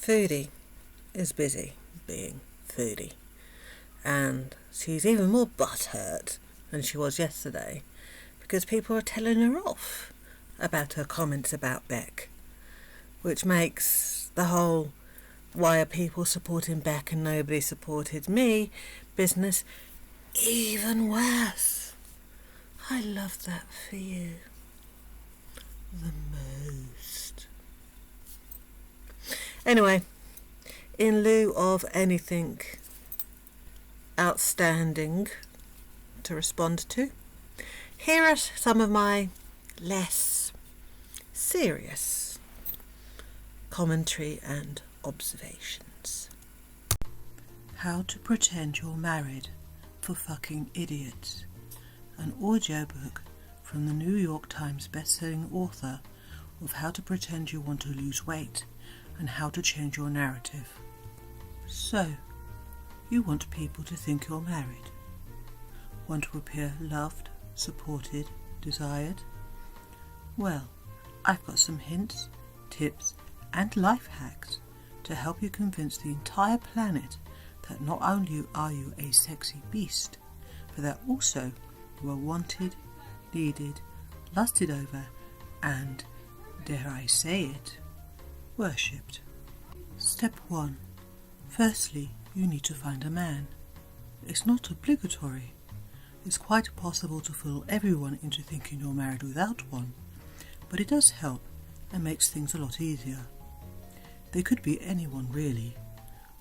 Foodie is busy being Foodie, and she's even more butthurt than she was yesterday because people are telling her off about her comments about Beck, which makes the whole "why are people supporting Beck and nobody supported me" business even worse. I love that for you the most. Anyway, in lieu of anything outstanding to respond to, here are some of my less serious commentary and observations. How to Pretend You're Married for Fucking Idiots. An audiobook from the New York Times best-selling author of How to Pretend You Want to Lose Weight and How to Change Your Narrative. So, you want people to think you're married. Want to appear loved, supported, desired? Well, I've got some hints, tips, and life hacks to help you convince the entire planet that not only are you a sexy beast, but that also you are wanted, needed, lusted over, and, dare I say it, worshipped. Step 1. Firstly, you need to find a man. It's not obligatory. It's quite possible to fool everyone into thinking you're married without one, but it does help and makes things a lot easier. They could be anyone really,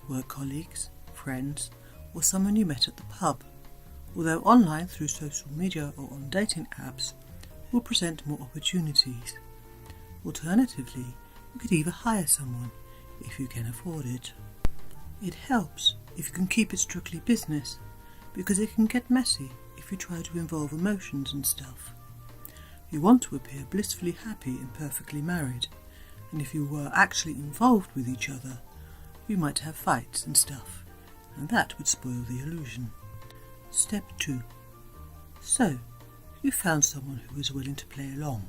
work colleagues, friends, or someone you met at the pub, although online through social media or on dating apps will present more opportunities. Alternatively, you could even hire someone if you can afford it. It helps if you can keep it strictly business, because it can get messy if you try to involve emotions and stuff. You want to appear blissfully happy and perfectly married, and if you were actually involved with each other, you might have fights and stuff, and that would spoil the illusion. Step 2. So, you found someone who was willing to play along.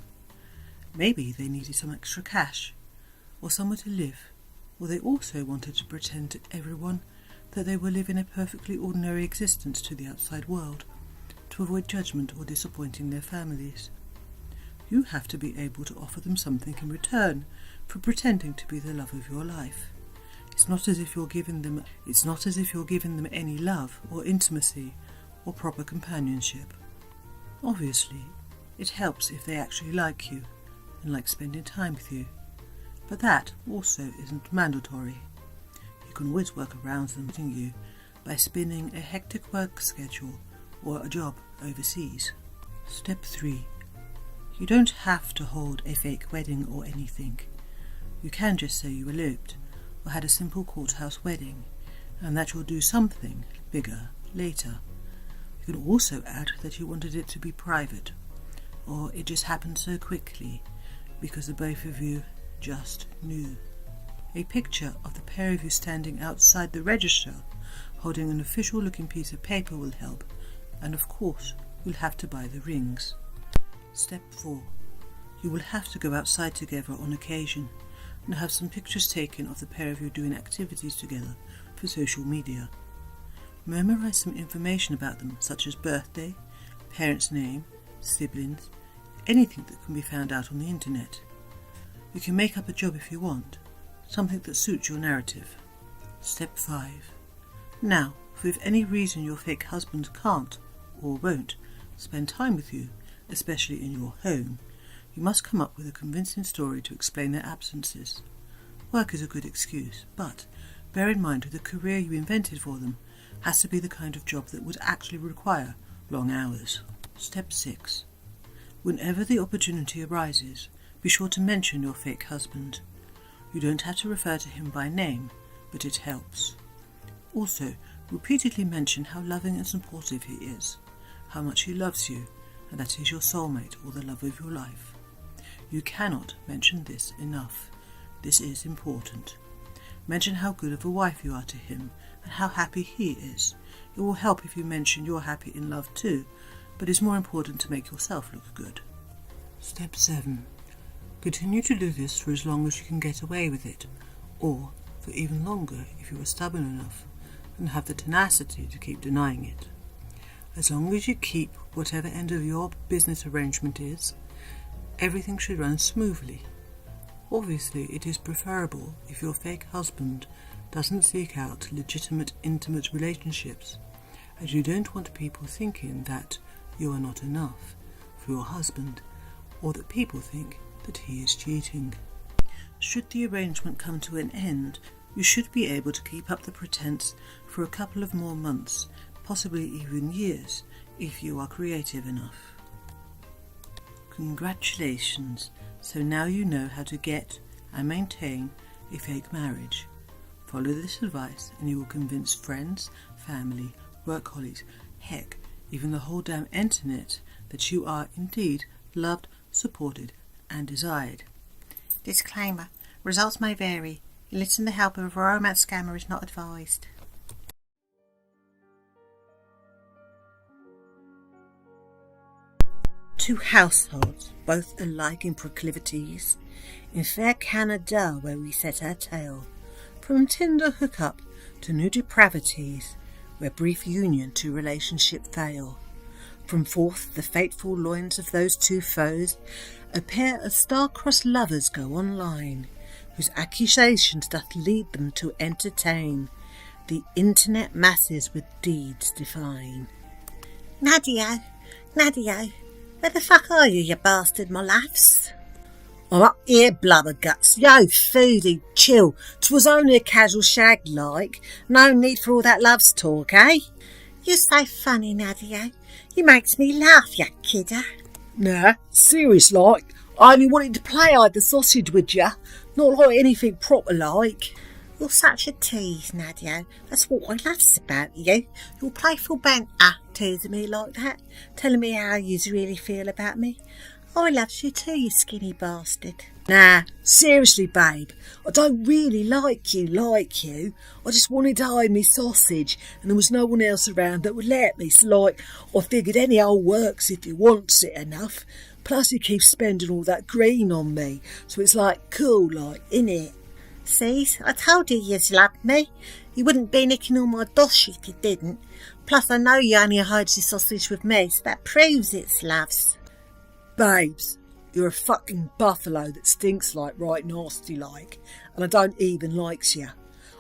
Maybe they needed some extra cash, or somewhere to live, or they also wanted to pretend to everyone that they were living a perfectly ordinary existence to the outside world, to avoid judgment or disappointing their families. You have to be able to offer them something in return for pretending to be the love of your life. It's not as if you're giving them any love or intimacy or proper companionship. Obviously, it helps if they actually like you and like spending time with you, but that also isn't mandatory. You can always work around them meeting you by spinning a hectic work schedule or a job overseas. Step 3. You don't have to hold a fake wedding or anything. You can just say you eloped or had a simple courthouse wedding, and that you'll do something bigger later. You can also add that you wanted it to be private, or it just happened so quickly because the both of you just knew. A picture of the pair of you standing outside the register holding an official looking piece of paper will help, and of course you'll have to buy the rings. Step 4. You will have to go outside together on occasion and have some pictures taken of the pair of you doing activities together for social media. Memorize some information about them, such as birthday, parents' name, siblings, anything that can be found out on the internet. You can make up a job if you want, something that suits your narrative. Step 5. Now, if for any reason your fake husband can't, or won't, spend time with you, especially in your home, you must come up with a convincing story to explain their absences. Work is a good excuse, but bear in mind that the career you invented for them has to be the kind of job that would actually require long hours. Step 6. Whenever the opportunity arises, be sure to mention your fake husband. You don't have to refer to him by name, but it helps. Also, repeatedly mention how loving and supportive he is, how much he loves you, and that he's your soulmate or the love of your life. You cannot mention this enough. This is important. Mention how good of a wife you are to him and how happy he is. It will help if you mention you're happy in love too, but it's more important to make yourself look good. Step 7. Continue to do this for as long as you can get away with it, or for even longer if you are stubborn enough and have the tenacity to keep denying it. As long as you keep whatever end of your business arrangement is, everything should run smoothly. Obviously, it is preferable if your fake husband doesn't seek out legitimate intimate relationships, as you don't want people thinking that you are not enough for your husband, or that people think that he is cheating. Should the arrangement come to an end, you should be able to keep up the pretense for a couple of more months, possibly even years, if you are creative enough. Congratulations! So now you know how to get and maintain a fake marriage. Follow this advice and you will convince friends, family, work colleagues, heck, even the whole damn internet that you are indeed loved, supported and desired. Disclaimer. Results may vary. Enlisting the help of a romance scammer is not advised. Two households, both alike in proclivities, in fair Canada where we set our tale, from tender hookup to new depravities, where brief union to relationship fail. From forth the fateful loins of those two foes, a pair of star-crossed lovers go online, whose accusations doth lead them to entertain the internet masses with deeds define. Nadia, where the fuck are you bastard, my laughs? I'm up here, blubber guts. Yo, Foodie, chill. 'Twas only a casual shag like. No need for all that loves talk, eh? You're so funny, Nadia. You makes me laugh, you kidder. Nah, serious like. I only wanted to play hide the sausage with ya. Not like anything proper like. You're such a tease, Nadia. That's what I loves about you. Your playful banter, teasing me like that, telling me how you really feel about me. I loves you too, you skinny bastard. Nah, seriously, babe. I don't really like you. I just wanted to hide me sausage and there was no one else around that would let me, so like, I figured any old works if you wants it enough. Plus you keep spending all that green on me, so it's like cool, like, innit? See, I told you you loved me. You wouldn't be nicking all my dosh if you didn't. Plus I know you only hide your sausage with me, so that proves it's loves. Babes, you're a fucking buffalo that stinks like right nasty like, and I don't even likes you.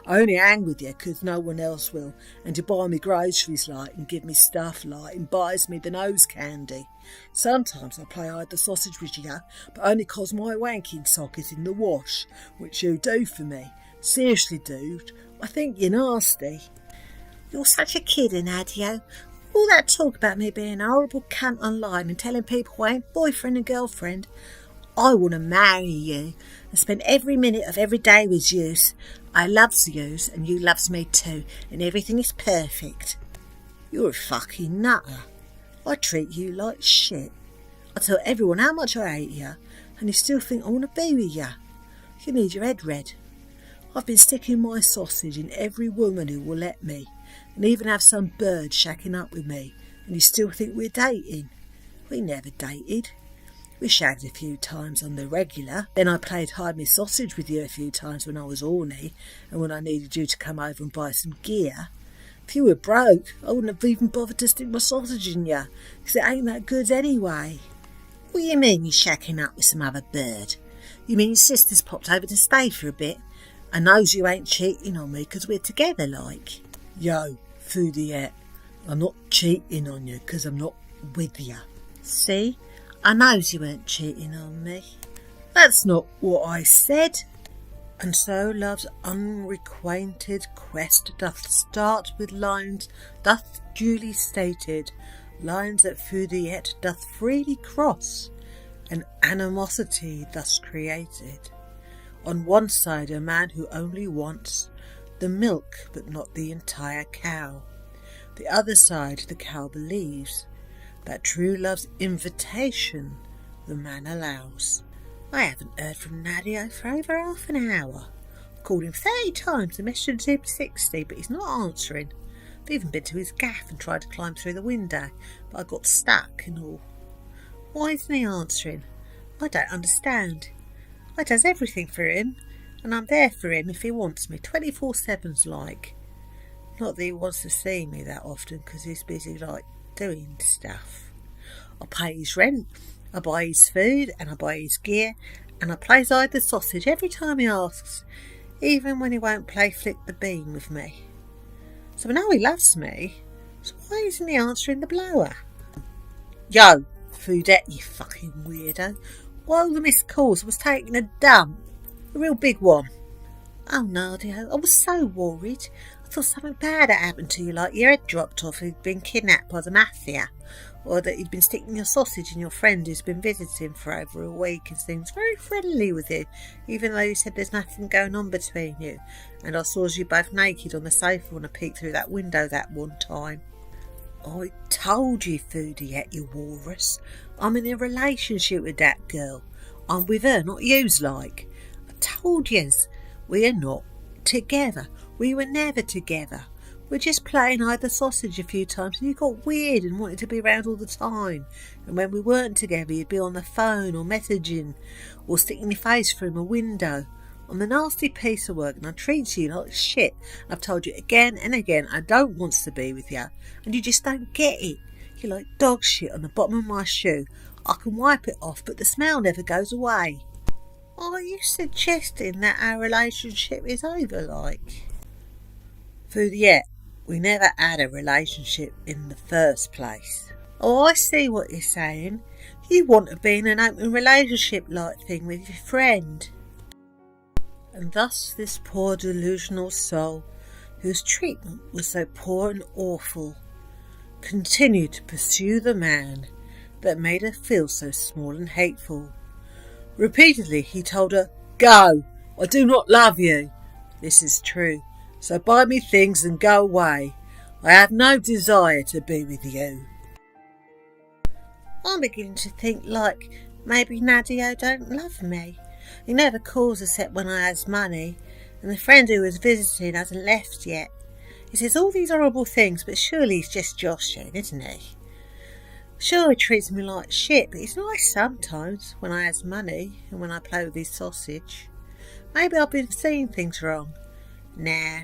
I only hang with you 'cause no one else will, and to buy me groceries like and give me stuff like and buys me the nose candy. Sometimes I play hide the sausage with you, but only 'cause my wanking sock is in the wash, which you do for me. Seriously, dude, I think you're nasty. You're such a kid, Nadia. All that talk about me being a horrible cunt online and telling people I ain't boyfriend and girlfriend. I want to marry you and spend every minute of every day with yous. I loves yous and you loves me too, and everything is perfect. You're a fucking nutter. I treat you like shit. I tell everyone how much I hate you, and you still think I want to be with you. You need your head read. I've been sticking my sausage in every woman who will let me, and even have some bird shacking up with me, and you still think we're dating. We never dated. We shagged a few times on the regular. Then I played hide me sausage with you a few times when I was horny, and when I needed you to come over and buy some gear. If you were broke, I wouldn't have even bothered to stick my sausage in you, 'cause it ain't that good anyway. What do you mean you're shacking up with some other bird? You mean your sister's popped over to stay for a bit, and knows you ain't cheating on me 'cause we're together like? Yo, Foodie, I'm not cheating on you 'cause I'm not with you. See? I knows you weren't cheating on me. That's not what I said. And so love's unrequited quest doth start with lines doth duly stated, lines that Foodie doth freely cross, and animosity thus created. On one side a man who only wants the milk but not the entire cow. The other side the cow believes that true love's invitation the man allows. I haven't heard from Nadia for over half an hour. I've called him 30 times and messaged him 60, but he's not answering. I've even been to his gaff and tried to climb through the window, but I got stuck and all. Why isn't he answering? I don't understand. I does everything for him, and I'm there for him if he wants me, 24/7's like. Not that he wants to see me that often, because he's busy, like, doing stuff. I pay his rent, I buy his food, and I buy his gear, and I play hide the sausage every time he asks, even when he won't play flick the bean with me. So I know he loves me, so why isn't he answering the blower? Yo, Foodie, you fucking weirdo. Why all the missed calls? I was taking a dump. A real big one. Oh, Nadia, I was so worried. I thought something bad had happened to you, like your head dropped off, you'd been kidnapped by the mafia, or that you'd been sticking your sausage in your friend who's been visiting for over a week and seems very friendly with you, even though you said there's nothing going on between you. And I saw you both naked on the sofa when I peeked through that window that one time. I told you, Foodie, you walrus. I'm in a relationship with that girl. I'm with her, not yous like. I told yous. We're not together. We were never together. We're just playing hide the sausage a few times, and you got weird and wanted to be around all the time. And when we weren't together, you'd be on the phone or messaging or sticking your face through my window. I'm a nasty piece of work, and I treat you like shit. I've told you again and again I don't want to be with you, and you just don't get it. You're like dog shit on the bottom of my shoe. I can wipe it off, but the smell never goes away. Are you suggesting that our relationship is over, like? Foodie, we never had a relationship in the first place. Oh, I see what you're saying. You want to be in an open relationship-like thing with your friend. And thus this poor delusional soul, whose treatment was so poor and awful, continued to pursue the man that made her feel so small and hateful. Repeatedly he told her, "Go! I do not love you. This is true, so buy me things and go away. I have no desire to be with you." I'm beginning to think like maybe Nadia don't love me. He never calls except when I has money, and the friend who was visiting hasn't left yet. He says all these horrible things, but surely he's just joshing, isn't he? Sure, he treats me like shit, but he's nice sometimes when I has money and when I play with his sausage. Maybe I've been seeing things wrong. Nah,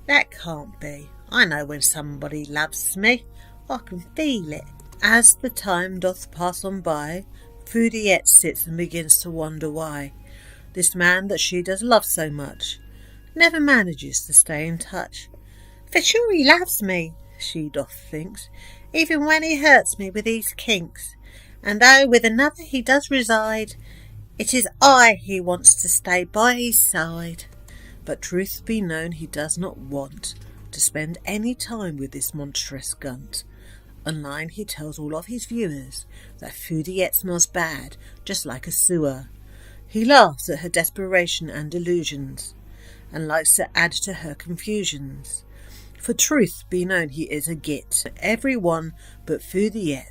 that can't be. I know when somebody loves me. I can feel it. As the time doth pass on by, Foodie sits and begins to wonder why this man that she does love so much never manages to stay in touch. For sure he loves me, she doth thinks, even when he hurts me with these kinks. And though with another he does reside, it is I he wants to stay by his side. But truth be known, he does not want to spend any time with this monstrous gunt. Online he tells all of his viewers that Foodie smells bad, just like a sewer. He laughs at her desperation and delusions, and likes to add to her confusions. For truth be known, he is a git. Everyone but Foodie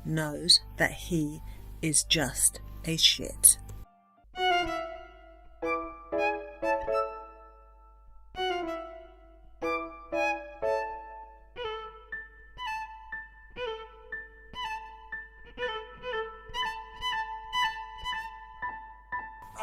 knows that he is just a shit.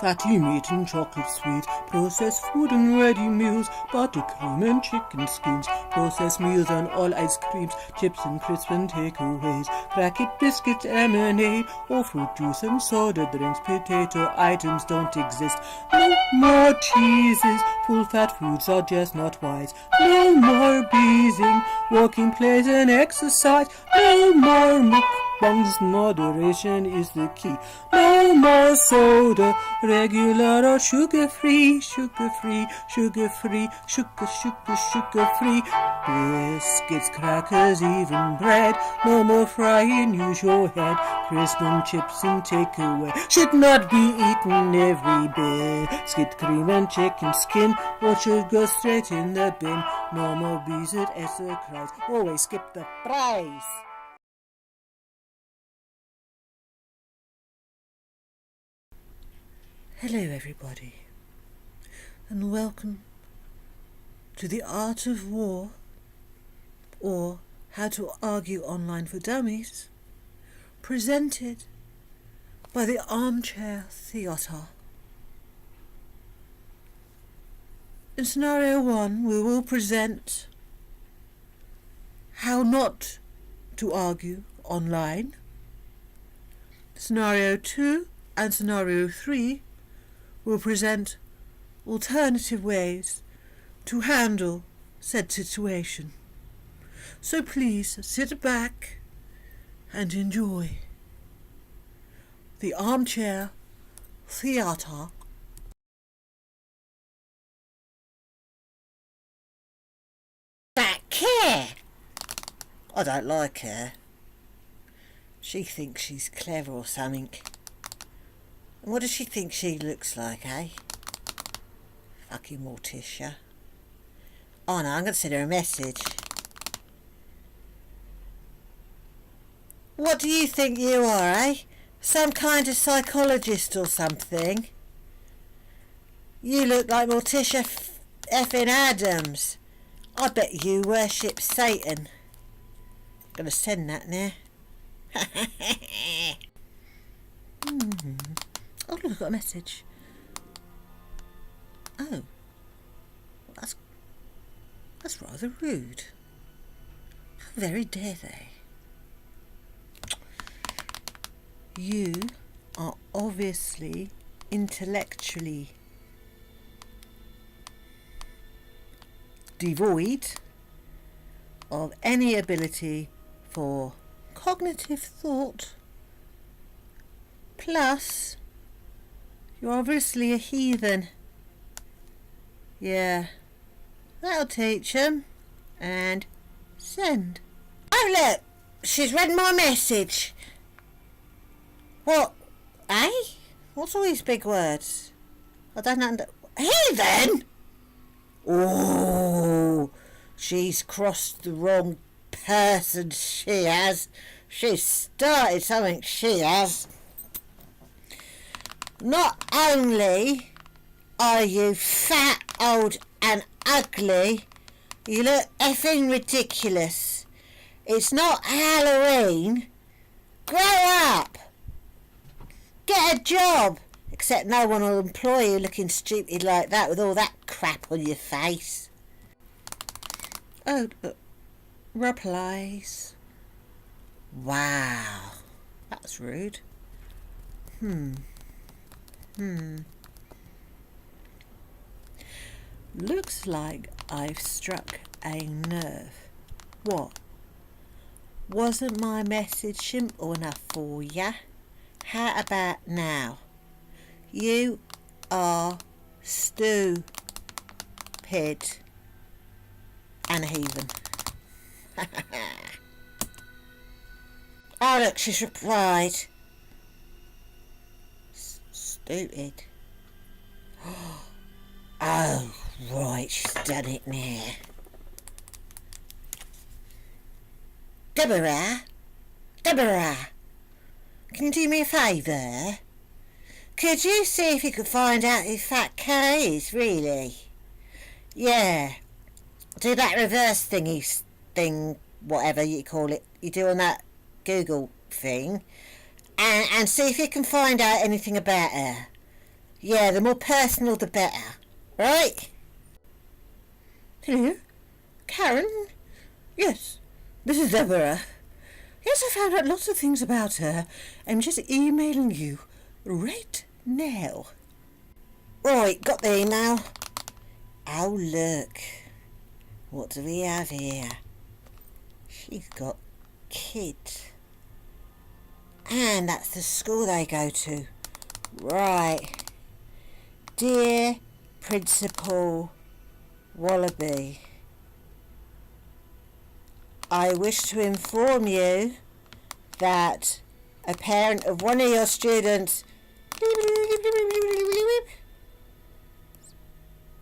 Fatty meat and chocolate sweet, processed food and ready meals, buttercream and chicken skins, processed meals and all ice creams, chips and crisps and takeaways, cracket biscuits, lemonade, or fruit juice and soda drinks, potato items don't exist. No more cheeses, full fat foods are just not wise. No more beezing, walking plays and exercise. No more mukbangs, moderation is the key. No more soda, regular or sugar-free, sugar-free, sugar-free, sugar-free. Biscuits, crackers, even bread. No more frying, use your head. Crisp and chips and takeaway should not be eaten every biscuit, cream and chicken skin, or should go straight in the bin. No more bees at Esther cries, always skip the price. Hello everybody, and welcome to The Art of War, or How to Argue Online for Dummies, presented by the Armchair Theatre. In scenario 1, we will present how not to argue online. Scenario 2 and scenario 3 will present alternative ways to handle said situation. So please sit back and enjoy the armchair theatre. That Cow! I don't like her. She thinks she's clever or something. And what does she think she looks like, eh? Fucking Morticia. Oh no, I'm going to send her a message. What do you think you are, eh? Some kind of psychologist or something? You look like Morticia effing Adams. I bet you worship Satan. I'm going to send that now. Oh look, I've got a message. Oh. That's rather rude. How very dare they? You are obviously intellectually devoid of any ability for cognitive thought. Plus, you're obviously a heathen. Yeah, that'll teach 'em. And send. Oh look, she's read my message. What? Eh? What's all these big words? I don't Heathen? Oh, she's crossed the wrong person, she has. She's started something, she has. Not only are you fat, old and ugly, you look effing ridiculous. It's not Halloween. Grow up. Get a job. Except no one will employ you looking stupid like that with all that crap on your face. Oh, replies. Wow. That's rude. Looks like I've struck a nerve. What? Wasn't my message simple enough for ya? How about now? You are stupid and a heathen. Oh look, she's replied. Stupid. Oh right, she's done it now. Deborah, can you do me a favour? Could you see if you could find out who Phat Cow is, really? Yeah. Do that reverse thing, whatever you call it, you do on that Google thing, and see if you can find out anything about her. Yeah, the more personal the better. Right? Hello? Karen? Yes, this is Deborah. Yes, I found out lots of things about her. I'm just emailing you right now. Right, got the email. Oh, look. What do we have here? She's got kids. And that's the school they go to. Right. Dear Principal Wallaby, I wish to inform you that a parent of one of your students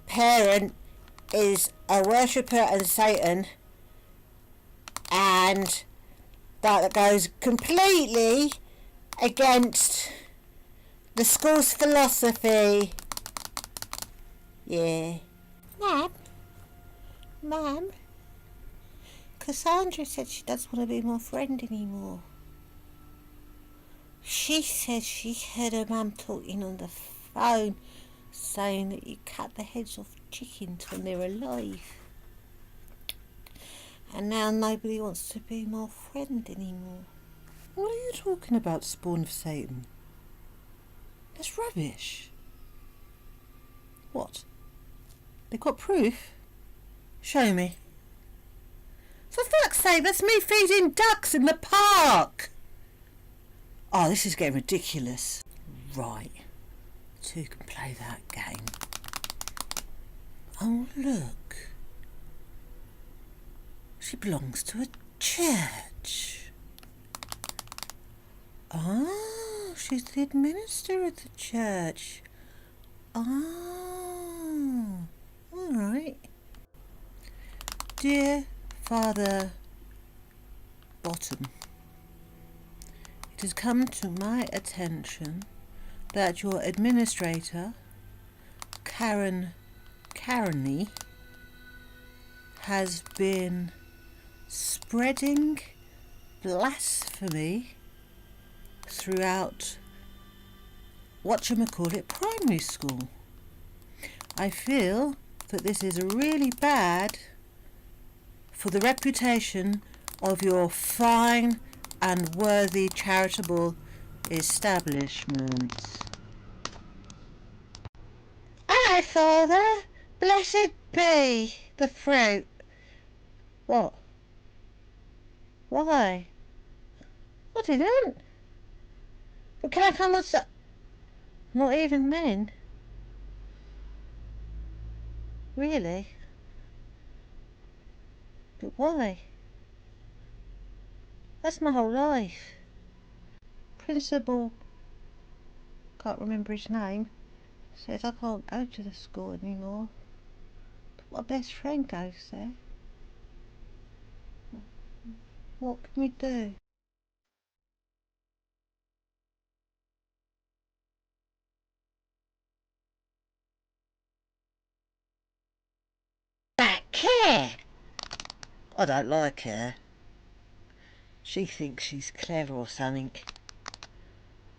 parent is a worshipper and Satan, and that goes completely against the school's philosophy. Yeah. Ma'am, Cassandra said she doesn't want to be my friend anymore. She said she heard her mum talking on the phone saying that you cut the heads off chickens when they're alive. And now nobody wants to be my friend anymore. What are you talking about, spawn of Satan? That's rubbish. What? They've got proof? Show me. For fuck's sake, that's me feeding ducks in the park! Oh, this is getting ridiculous. Right. Two can play that game. Oh, look. She belongs to a church. Oh, she's the administrator of the church. Oh, all right. Dear Father Bottom, it has come to my attention that your administrator, Kareny, has been spreading blasphemy throughout whatchamacallit primary school. I feel that this is really bad for the reputation of your fine and worthy charitable establishment. Aye, Father, blessed be the fruit. What? Why? I didn't. But can I come on Not even men? Really? But why? That's my whole life. Principal, can't remember his name, says I can't go to the school anymore. But my best friend goes there. What can we do? That care! I don't like her. She thinks she's clever or something.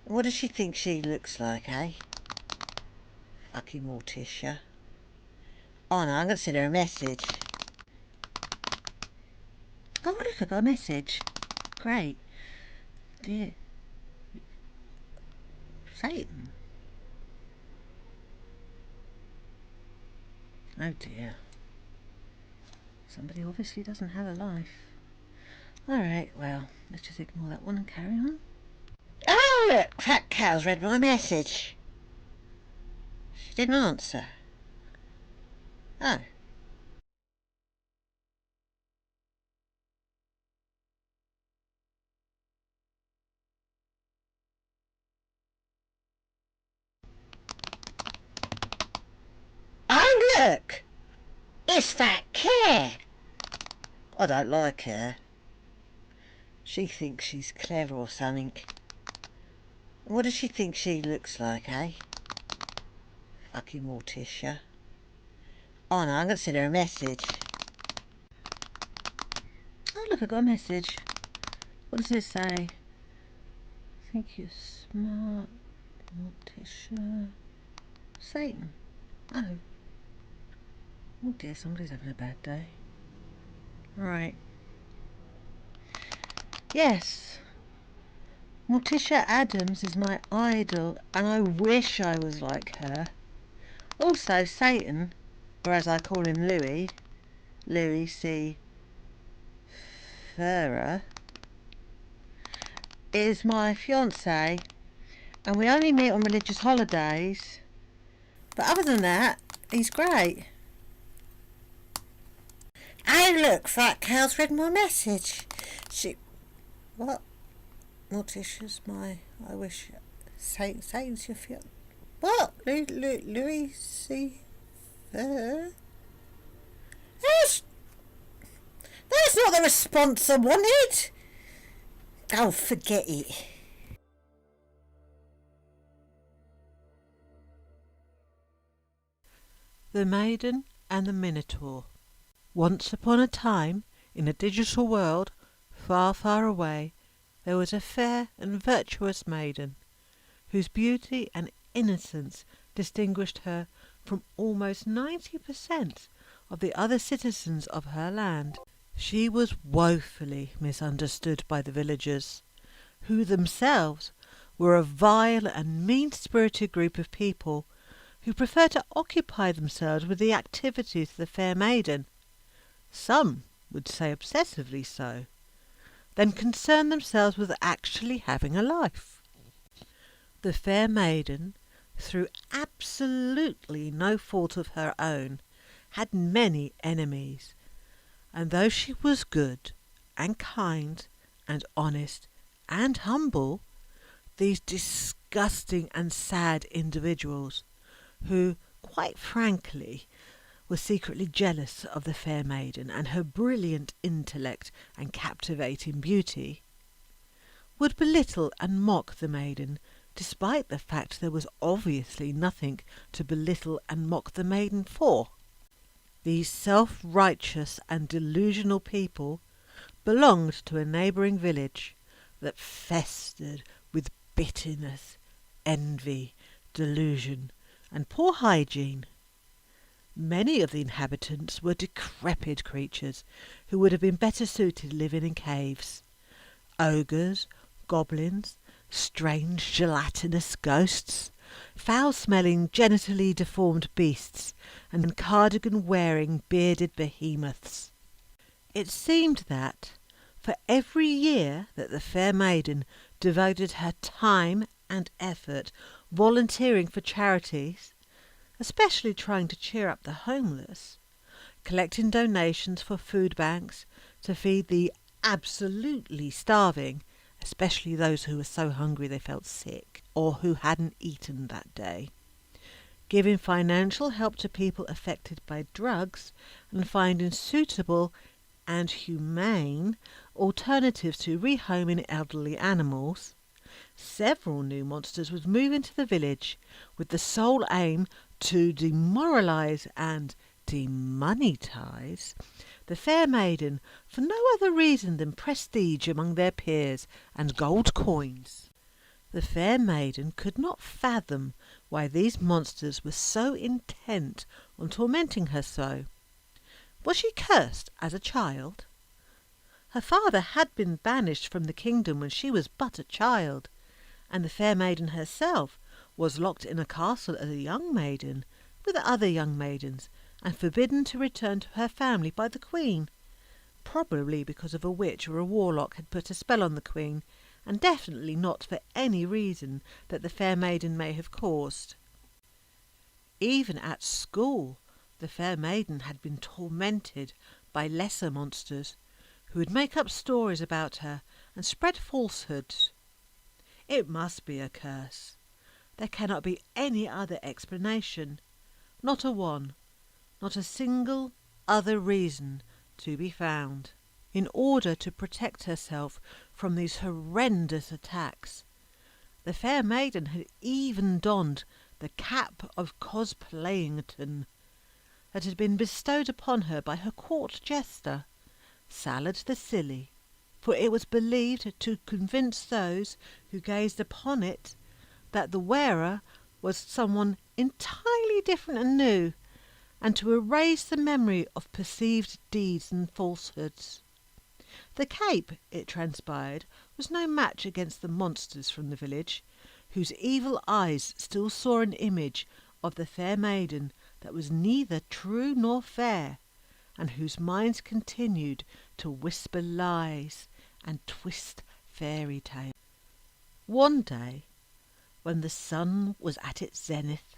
What does she think she looks like, eh? Lucky Morticia. Oh no, I'm going to send her a message. Oh look, I got a message. Great. Dear Satan. Oh dear. Somebody obviously doesn't have a life. Alright, well, let's just ignore that one and carry on. Oh look, Phat Cow's read my message. She didn't answer. Oh. Oh look! It's that Care! I don't like her. She thinks she's clever or something. What does she think she looks like, eh? Lucky Morticia. Oh no, I'm going to send her a message. Oh look, I got a message. What does it say? I think you're smart, Morticia. Satan. Oh. Oh dear, somebody's having a bad day. Right. Yes. Morticia Adams is my idol, and I wish I was like her. Also, Satan, or as I call him Louis C. Ferrer, is my fiance, and we only meet on religious holidays. But other than that, he's great. Oh look, Phat Cow's read my message. What? Morticia's my... I wish... Satan's your fiance. What? Louis C. That's not the response I wanted. Oh, forget it. The Maiden and the Minotaur. Once upon a time, in a digital world, far, far away, there was a fair and virtuous maiden, whose beauty and innocence distinguished her from almost 90% of the other citizens of her land. She was woefully misunderstood by the villagers, who themselves were a vile and mean-spirited group of people who preferred to occupy themselves with the activities of the fair maiden, some would say obsessively so, than concern themselves with actually having a life. The fair maiden, through absolutely no fault of her own, had many enemies, and though she was good and kind and honest and humble, these disgusting and sad individuals, who, quite frankly, were secretly jealous of the fair maiden and her brilliant intellect and captivating beauty, would belittle and mock the maiden, despite the fact there was obviously nothing to belittle and mock the maiden for. These self-righteous and delusional people belonged to a neighbouring village that festered with bitterness, envy, delusion, and poor hygiene. Many of the inhabitants were decrepit creatures who would have been better suited living in caves. Ogres, goblins, strange gelatinous ghosts, foul-smelling, genitally deformed beasts, and cardigan-wearing, bearded behemoths. It seemed that, for every year that the fair maiden devoted her time and effort volunteering for charities, especially trying to cheer up the homeless, collecting donations for food banks to feed the absolutely starving, especially those who were so hungry they felt sick or who hadn't eaten that day, giving financial help to people affected by drugs, and finding suitable and humane alternatives to rehoming elderly animals, several new monsters would move into the village with the sole aim to demoralise and demonetize the fair maiden for no other reason than prestige among their peers and gold coins. The fair maiden could not fathom why these monsters were so intent on tormenting her so. Was she cursed as a child? Her father had been banished from the kingdom when she was but a child, and the fair maiden herself was locked in a castle as a young maiden with other young maidens, and forbidden to return to her family by the queen, probably because of a witch or a warlock had put a spell on the queen, and definitely not for any reason that the fair maiden may have caused. Even at school the fair maiden had been tormented by lesser monsters, who would make up stories about her and spread falsehoods. It must be a curse. There cannot be any other explanation. Not a one. Not a single other reason to be found. In order to protect herself from these horrendous attacks, the fair maiden had even donned the cap of cosplayington that had been bestowed upon her by her court jester, Salad the Silly, for it was believed to convince those who gazed upon it that the wearer was someone entirely different and new, and to erase the memory of perceived deeds and falsehoods. The cape, it transpired, was no match against the monsters from the village, whose evil eyes still saw an image of the fair maiden that was neither true nor fair, and whose minds continued to whisper lies and twist fairy tales. One day, when the sun was at its zenith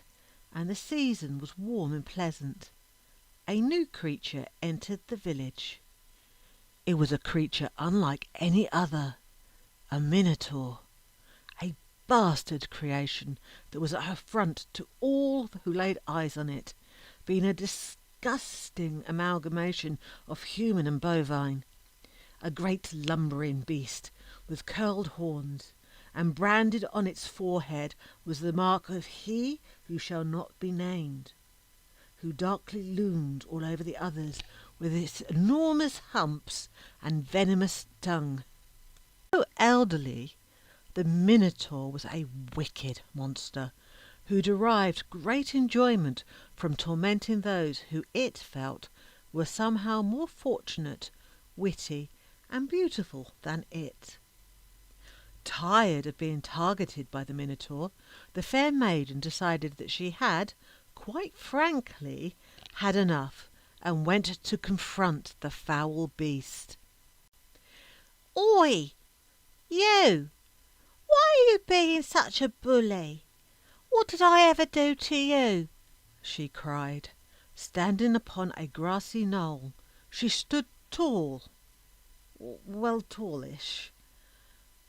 and the season was warm and pleasant, a new creature entered the village. It was a creature unlike any other, a minotaur, a bastard creation that was an affront to all who laid eyes on it, being a disgusting amalgamation of human and bovine, a great lumbering beast with curled horns, and branded on its forehead was the mark of he who shall not be named, who darkly loomed all over the others with its enormous humps and venomous tongue. Though elderly, the Minotaur was a wicked monster, who derived great enjoyment from tormenting those who it felt were somehow more fortunate, witty, and beautiful than it. Tired of being targeted by the Minotaur, the fair maiden decided that she had, quite frankly, had enough, and went to confront the foul beast. "Oi, you! Why are you being such a bully? What did I ever do to you?" she cried. Standing upon a grassy knoll, she stood tall, well, tallish,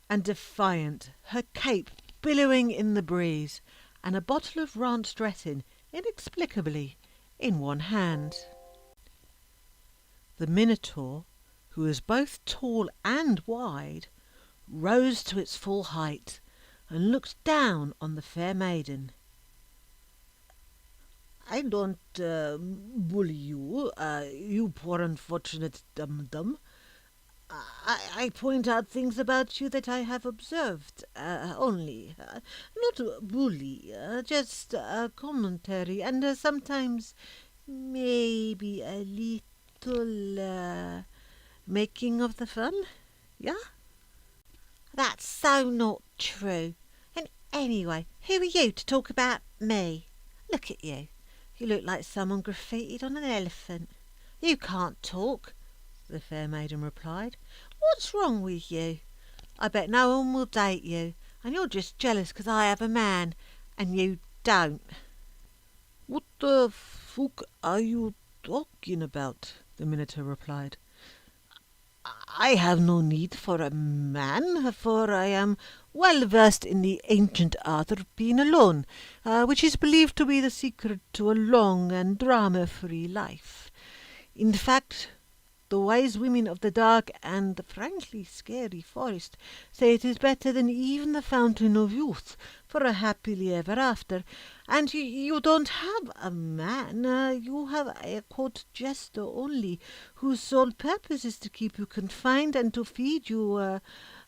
and defiant, her cape billowing in the breeze, and a bottle of ranch dressing inexplicably in one hand. The Minotaur, who was both tall and wide, rose to its full height and looked down on the fair maiden. "I don't bully you, you poor unfortunate dum-dum. I point out things about you that I have observed, only. Not bully, just commentary, and sometimes maybe a little making of the fun, yeah?" "That's so not true. And anyway, who are you to talk about me? Look at you. You look like someone graffitied on an elephant. You can't talk," the fair maiden replied. "What's wrong with you? I bet no one will date you, and you're just jealous 'cause I have a man, and you don't." "What the fuck are you talking about?" the Minotaur replied. "I have no need for a man, for I am well versed in the ancient art of being alone, which is believed to be the secret to a long and drama-free life. In fact, the wise women of the dark and the frankly scary forest say it is better than even the fountain of youth for a happily ever after. And you don't have a man, you have a court jester only, whose sole purpose is to keep you confined and to feed you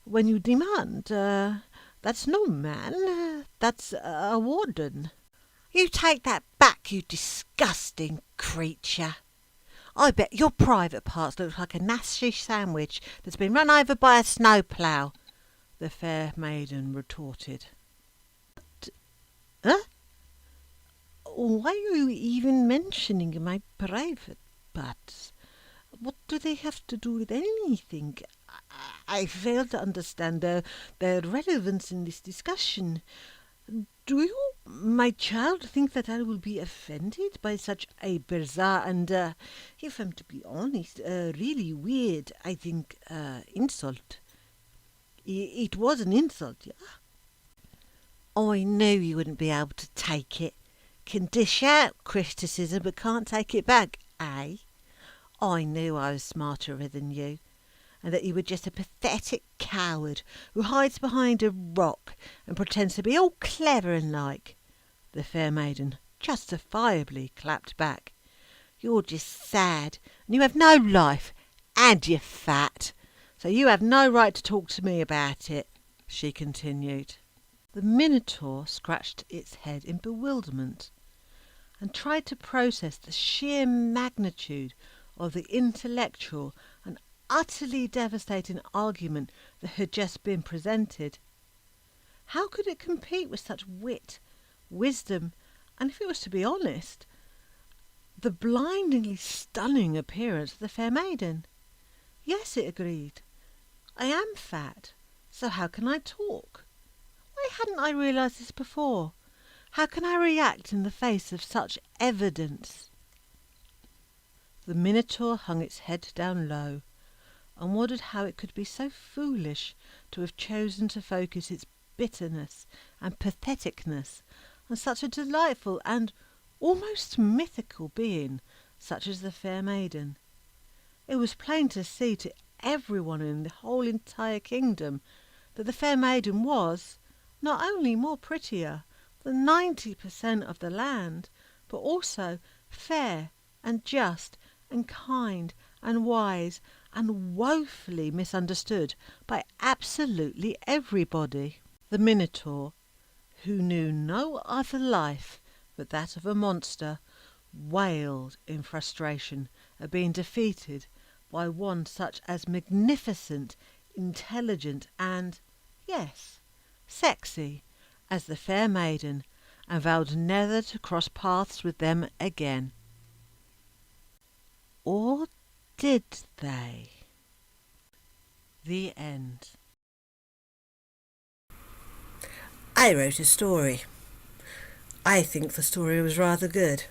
when you demand. That's no man, that's a warden." "You take that back, you disgusting creature. I bet your private parts look like a nasty sandwich that's been run over by a snowplough," the fair maiden retorted. "Huh? Why are you even mentioning my private parts? What do they have to do with anything? I fail to understand their relevance in this discussion. Do you, my child, think that I will be offended by such a bizarre and, if I'm to be honest, really weird, I think, insult? It was an insult, yeah?" "I knew you wouldn't be able to take it. Can dish out criticism but can't take it back, eh? I knew I was smarter than you, and that you were just a pathetic coward who hides behind a rock and pretends to be all clever and like." The fair maiden justifiably clapped back. "You're just sad, and you have no life, and you're fat, so you have no right to talk to me about it," she continued. The Minotaur scratched its head in bewilderment and tried to process the sheer magnitude of the intellectual and utterly devastating argument that had just been presented. How could it compete with such wit, wisdom, and, if it was to be honest, the blindingly stunning appearance of the fair maiden? "Yes," it agreed, "I am fat, so how can I talk? Why hadn't I realised this before? How can I react in the face of such evidence?" The Minotaur hung its head down low and wondered how it could be so foolish to have chosen to focus its bitterness and patheticness on such a delightful and almost mythical being such as the fair maiden. It was plain to see to everyone in the whole entire kingdom that the fair maiden was not only more prettier than 90% of the land, but also fair and just and kind and wise and woefully misunderstood by absolutely everybody. The Minotaur, who knew no other life but that of a monster, wailed in frustration at being defeated by one such as magnificent, intelligent, and, yes, sexy as the fair maiden, and vowed never to cross paths with them again. Or did they? The end. I wrote a story. I think the story was rather good.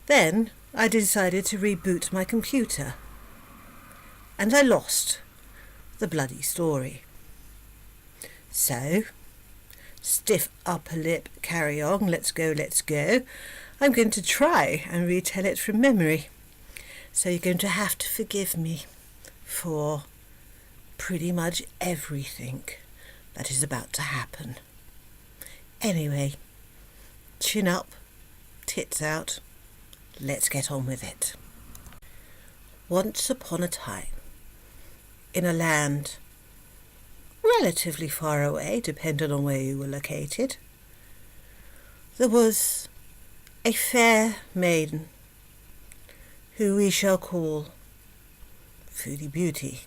Then I decided to reboot my computer. And I lost the bloody story. So, stiff upper lip, carry on, let's go. I'm going to try and retell it from memory. So you're going to have to forgive me for pretty much everything that is about to happen. Anyway, chin up, tits out, let's get on with it. Once upon a time, in a land relatively far away, depending on where you were located, there was a fair maiden who we shall call Foodie Beauty.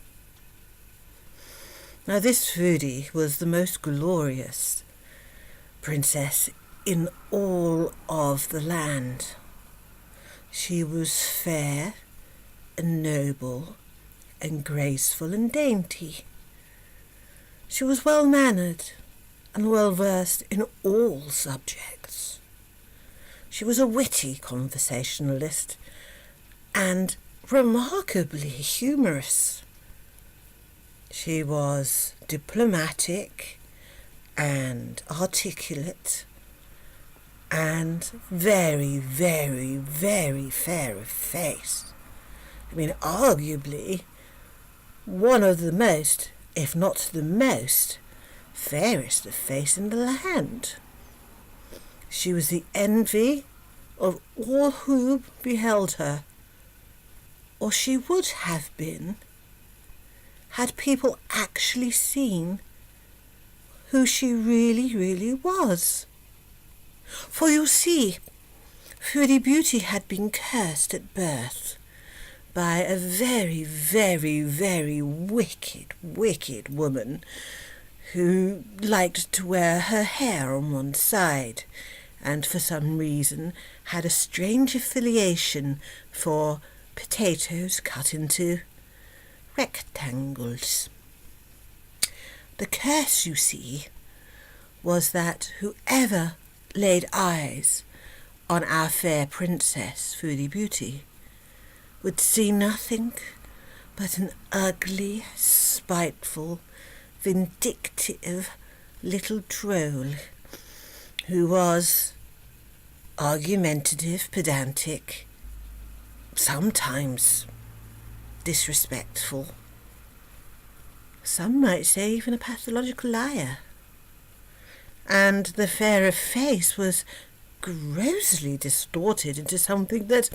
Now this Foodie was the most glorious princess in all of the land. She was fair and noble and graceful and dainty. She was well-mannered and well-versed in all subjects. She was a witty conversationalist and remarkably humorous. She was diplomatic and articulate and very, very, very fair of face. I mean, arguably one of the most, if not the most, fairest of face in the land. She was the envy of all who beheld her, or she would have been, had people actually seen who she really, really was. For you see, Foodie Beauty had been cursed at birth by a very, very, very wicked, wicked woman who liked to wear her hair on one side and for some reason had a strange affiliation for potatoes cut into rectangles. The curse, you see, was that whoever laid eyes on our fair princess, Foodie Beauty, would see nothing but an ugly, spiteful, vindictive little troll who was argumentative, pedantic, sometimes disrespectful. Some might say even a pathological liar. And the fair of face was grossly distorted into something that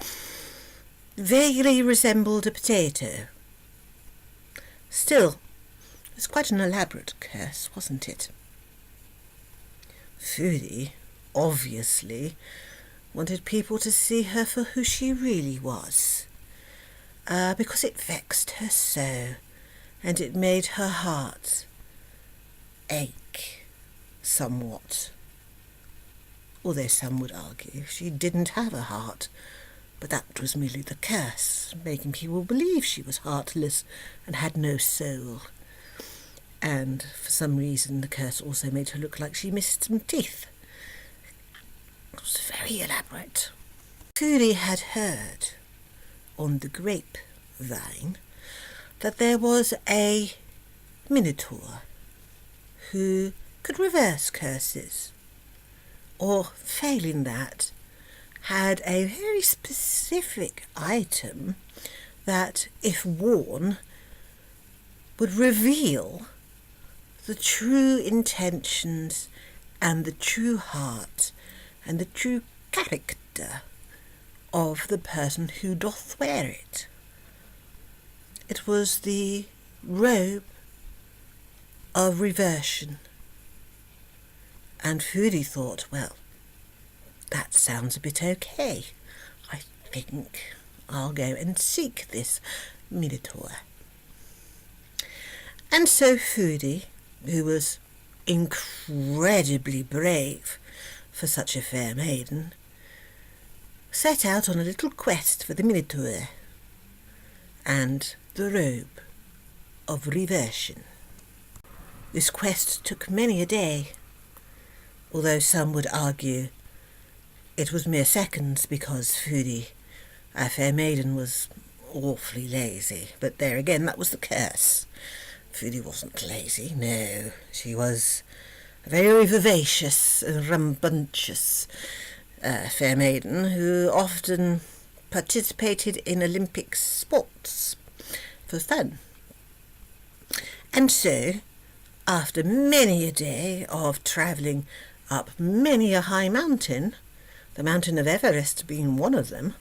vaguely resembled a potato. Still, it was quite an elaborate curse, wasn't it? Foodie, obviously, wanted people to see her for who she really was, because it vexed her so, and it made her heart ache somewhat. Although some would argue she didn't have a heart, but that was merely the curse, making people believe she was heartless and had no soul. And for some reason the curse also made her look like she missed some teeth. It was very elaborate. Foodie had heard on the grapevine that there was a minotaur who could reverse curses, or failing that, had a very specific item that, if worn, would reveal the true intentions and the true heart and the true character of the person who doth wear it. It was the robe of reversion, And Foodie thought, well, that sounds a bit okay. I think I'll go and seek this Minotaur. And so Foodie, who was incredibly brave for such a fair maiden, set out on a little quest for the Minotaur and the robe of reversion. This quest took many a day, although some would argue it was mere seconds because Foodie, our fair maiden, was awfully lazy. But there again, that was the curse. Foodie wasn't lazy, no. She was a very vivacious and rambunctious fair maiden who often participated in Olympic sports for fun. And so, after many a day of travelling up many a high mountain, the mountain of Everest being one of them,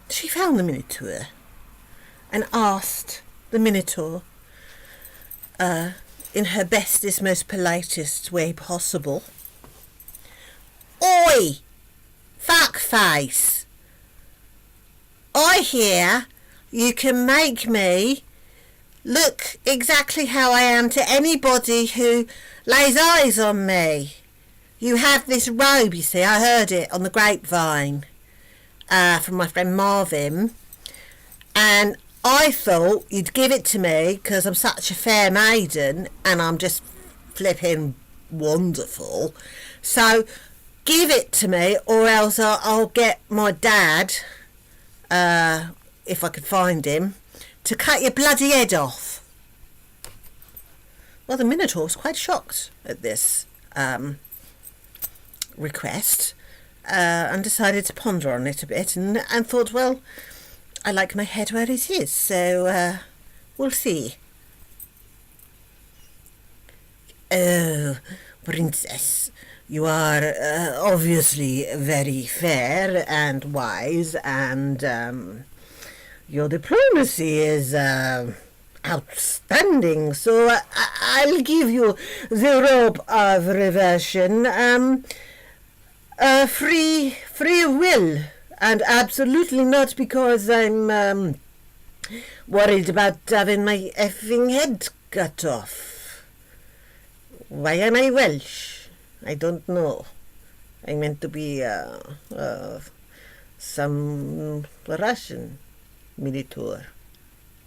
she found the Minotaur and asked the Minotaur, in her bestest, most politest way possible, "Oi, fuckface, I hear you can make me look exactly how I am to anybody who lays eyes on me. You have this robe, you see, I heard it on the grapevine from my friend Marvin, and I thought you'd give it to me because I'm such a fair maiden and I'm just flipping wonderful. So give it to me, or else I'll get my dad, if I could find him, to cut your bloody head off." Well, the Minotaur was quite shocked at this request and decided to ponder on it a bit and thought, well, I like my head where it is, so we'll see. "Oh, princess, you are obviously very fair and wise, and your diplomacy is outstanding, so I'll give you the robe of reversion, free will, and absolutely not because I'm worried about having my effing head cut off. Why am I Welsh? I don't know. I meant to be some Russian Minotaur."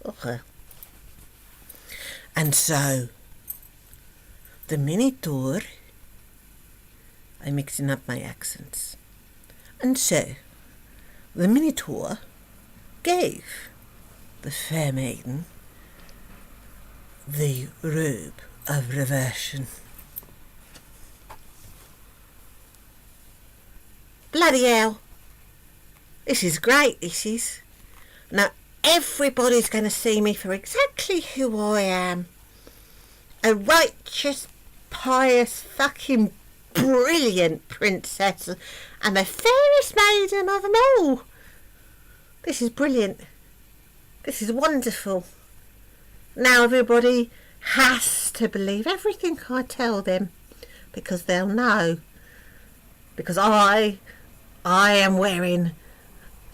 Okay. And so the Minotaur, I'm mixing up my accents, and so the Minotaur gave the fair maiden the robe of reversion. Bloody hell. This is great, this is. Now everybody's going to see me for exactly who I am. A righteous, pious, fucking brilliant princess and the fairest maiden of them all. This is brilliant. This is wonderful. Now everybody has to believe everything I tell them, because they'll know. Because I am wearing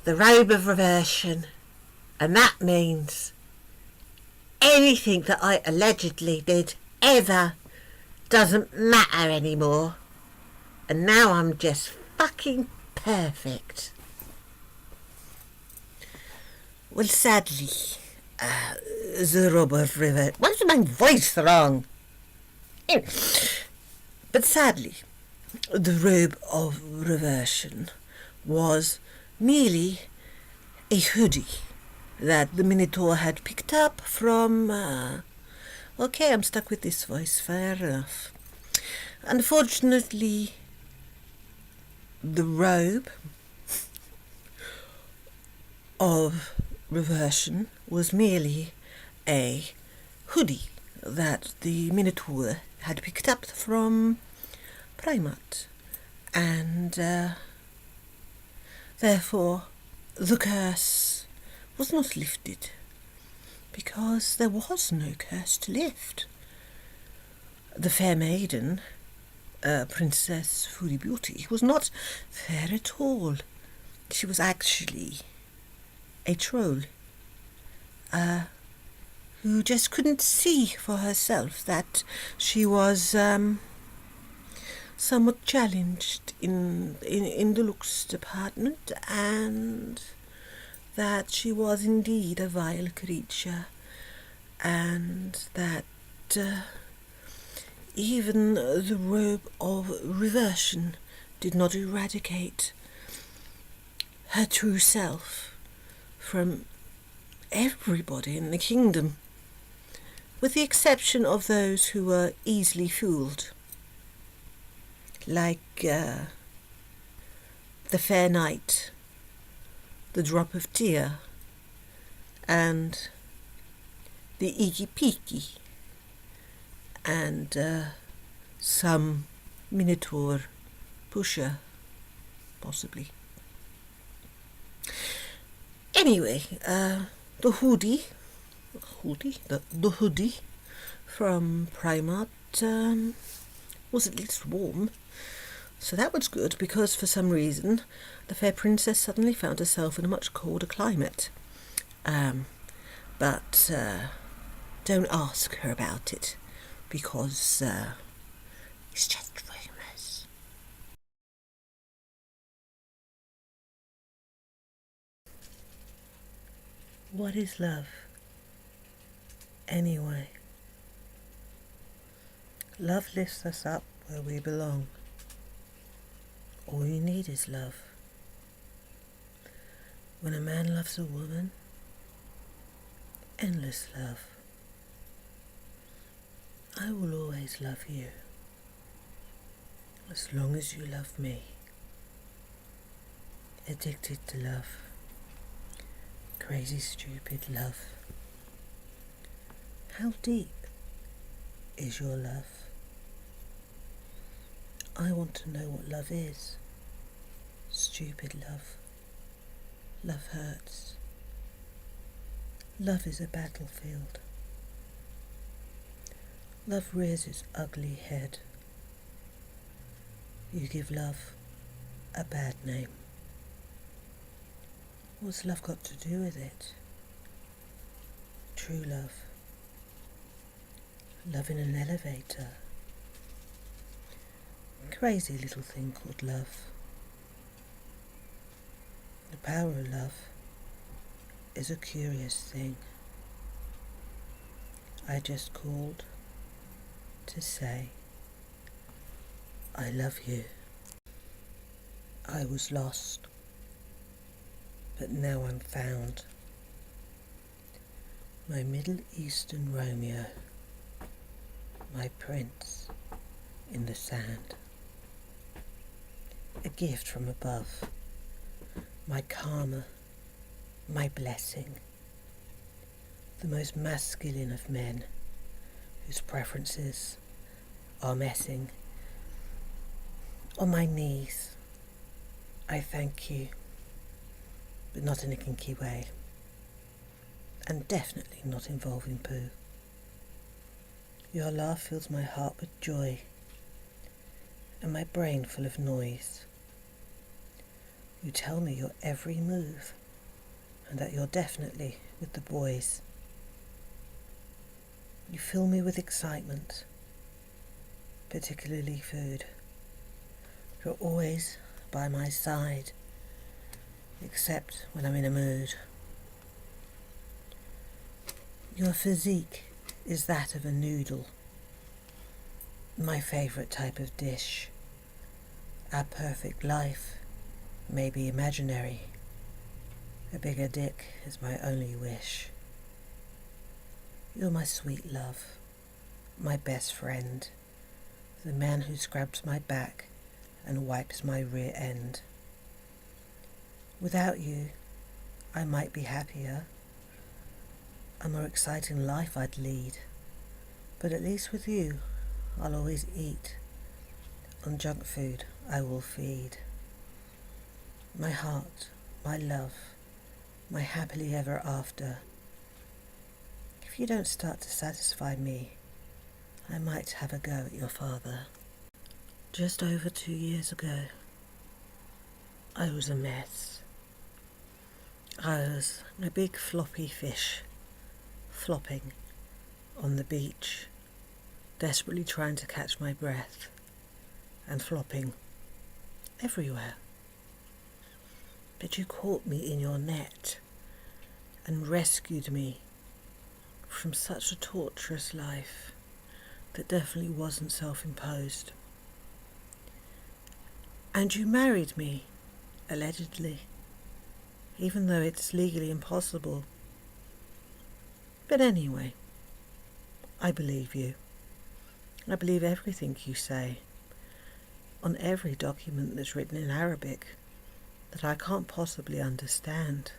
the robe of reversion, and that means anything that I allegedly did ever doesn't matter anymore. And now I'm just fucking perfect. Well, sadly, the robe of reversion... Why is my voice wrong? But sadly, the robe of reversion was merely a hoodie that the Minotaur had picked up from... Okay, I'm stuck with this voice, fair enough. Unfortunately, the robe of reversion was merely a hoodie that the Minotaur had picked up from Primat, and therefore the curse was not lifted, because there was no curse to lift. The fair maiden Princess Foodie Beauty was not fair at all. She was actually a troll who just couldn't see for herself that she was somewhat challenged in the looks department, and that she was indeed a vile creature, and that even the robe of reversion did not eradicate her true self from everybody in the kingdom, with the exception of those who were easily fooled, like the fair knight, the drop of tear, and the iggy peaky, and some minotaur pusher, possibly. Anyway, the hoodie from Primark was at least warm. So that was good, because for some reason the fair princess suddenly found herself in a much colder climate. But don't ask her about it, because it's just rumours. What is love, anyway? Love lifts us up where we belong. All you need is love. When a man loves a woman, endless love. I will always love you, as long as you love me. Addicted to love. Crazy, stupid love. How deep is your love? I want to know what love is. Stupid love. Love hurts. Love is a battlefield. Love rears its ugly head. You give love a bad name. What's love got to do with it? True love. Love in an elevator. Crazy little thing called love. The power of love is a curious thing. I just called to say I love you. I was lost, but now I'm found. My Middle Eastern Romeo, my prince in the sand. A gift from above, my karma, my blessing. The most masculine of men, whose preferences are messing. On my knees, I thank you, but not in a kinky way, and definitely not involving poo. Your laugh fills my heart with joy, and my brain full of noise. You tell me your every move, and that you're definitely with the boys. You fill me with excitement, particularly food. You're always by my side, except when I'm in a mood. Your physique is that of a noodle, my favourite type of dish. Our perfect life may be imaginary. A bigger dick is my only wish. You're my sweet love, my best friend, the man who scrubs my back and wipes my rear end. Without you, I might be happier. A more exciting life I'd lead, but at least with you, I'll always eat. On junk food I will feed. My heart, my love, my happily ever after. If you don't start to satisfy me, I might have a go at your father. Just over 2 years ago, I was a mess. I was a big floppy fish, flopping on the beach, desperately trying to catch my breath, and flopping everywhere. But you caught me in your net and rescued me from such a torturous life that definitely wasn't self-imposed. And you married me, allegedly, even though it's legally impossible. But anyway, I believe you. I believe everything you say on every document that's written in Arabic that I can't possibly understand.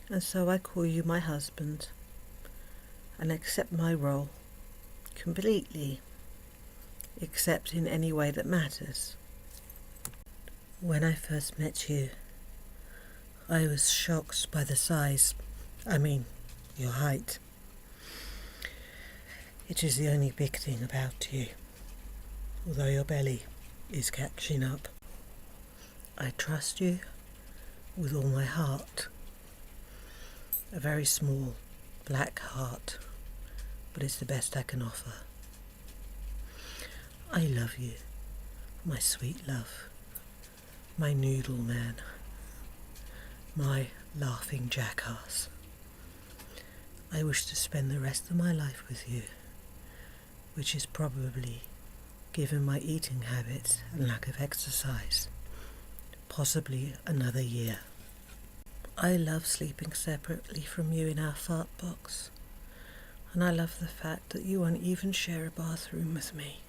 And so I call you my husband and accept my role completely, except in any way that matters. When I first met you, I was shocked by the size, your height. It is the only big thing about you, although your belly is catching up. I trust you with all my heart. A very small black heart, but it's the best I can offer. I love you, my sweet love, my noodle man, my laughing jackass. I wish to spend the rest of my life with you, which is probably, given my eating habits and lack of exercise, possibly another year. I love sleeping separately from you in our fart box, and I love the fact that you won't even share a bathroom with me,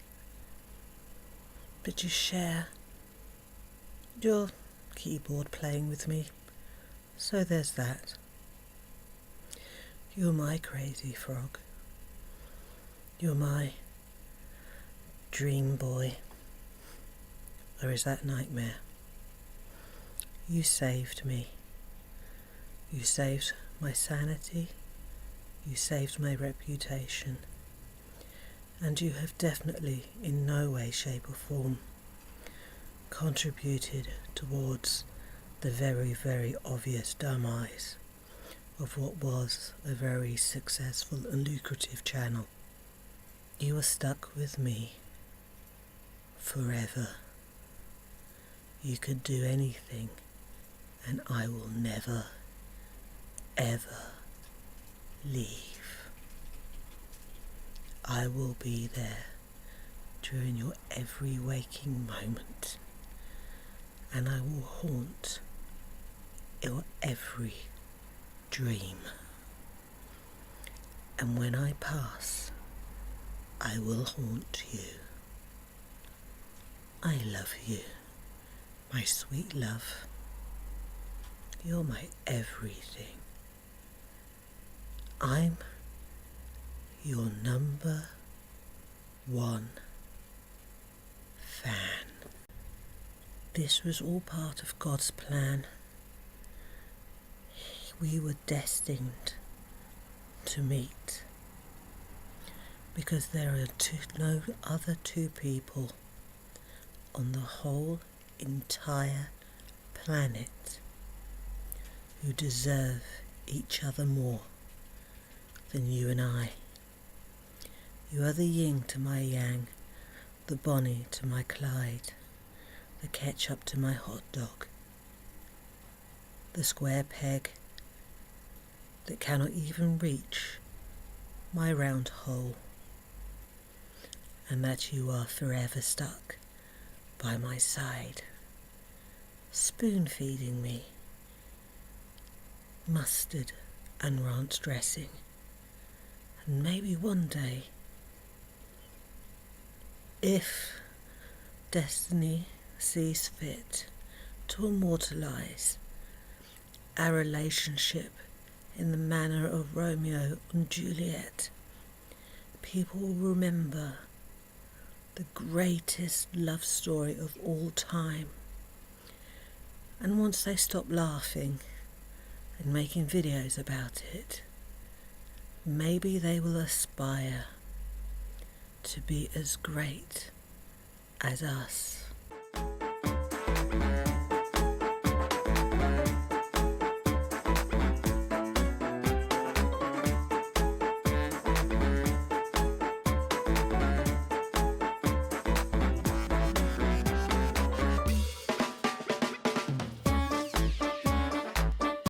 but you share your keyboard playing with me, so there's that. You're my crazy frog. You're my dream boy. Or is that nightmare? You saved me. You saved my sanity. You saved my reputation. And you have definitely, in no way, shape or form, contributed towards the very, very obvious demise of what was a very successful and lucrative channel. You are stuck with me forever. You could do anything, and I will never, ever leave. I will be there during your every waking moment, and I will haunt your every dream. And when I pass, I will haunt you. I love you, my sweet love. You're my everything. I'm your number one fan. This was all part of God's plan. We were destined to meet because there are no other two people on the whole entire planet who deserve each other more than you and I. You are the yin to my yang, the Bonnie to my Clyde, the ketchup to my hot dog, the square peg that cannot even reach my round hole, and that you are forever stuck by my side, spoon-feeding me mustard and ranch dressing, and maybe one day, if destiny sees fit to immortalize our relationship in the manner of Romeo and Juliet, people will remember the greatest love story of all time. And once they stop laughing and making videos about it, maybe they will aspire to be as great as us.